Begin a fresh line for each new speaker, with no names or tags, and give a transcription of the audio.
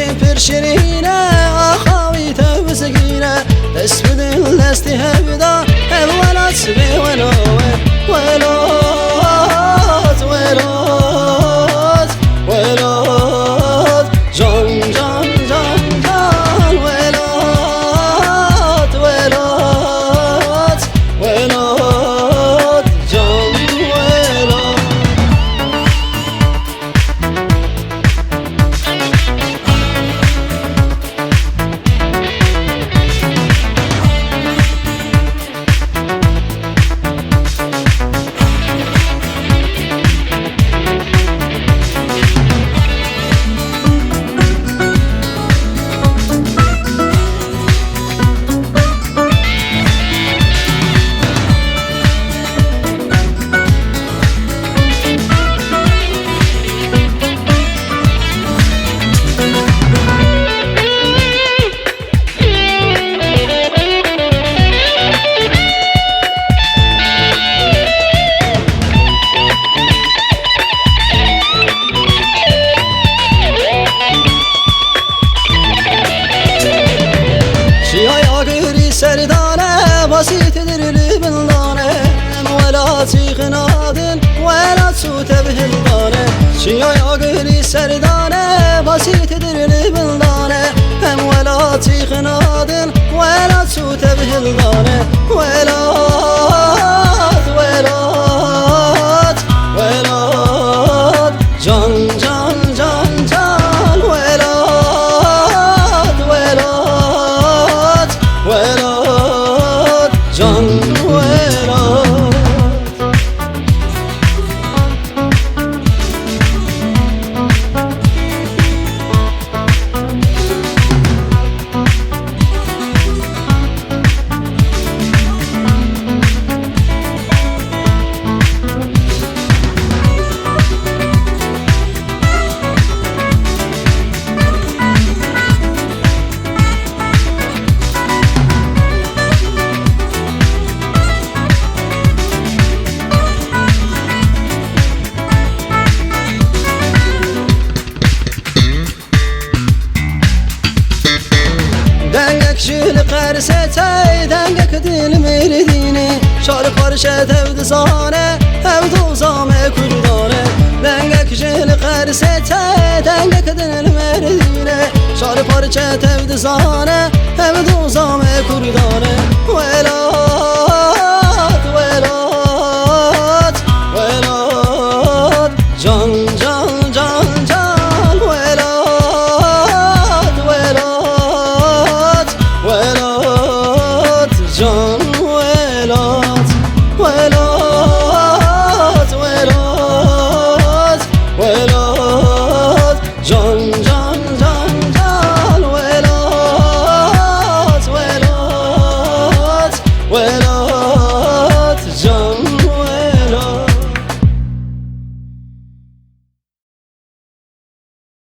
پر شیرینه آخاوی تو سگینه دست بدل دستی هبدا ولات بی ولوه ولات ولات ولات جان جان جان جان ولات ولات ولات جان ولات سردانه بسيط درلي بالدانه ولا تيخنادن ولا تسوت بهالدانه شيا ياقري سردانه بسيط درلي بالدانه ولا تيخنادن ولا تسوت بهالدانه ولات ولات ولات جان جان جان جان ولات ولات ولات جان ولات شيل قرستي دنگك دل مرديني شار پارشه تود زانه هم دوزامه کردانه دنگك شيل قرستي دنگك دل مرديني شار پارشه تود زانه هم دوزامه کردانه ولا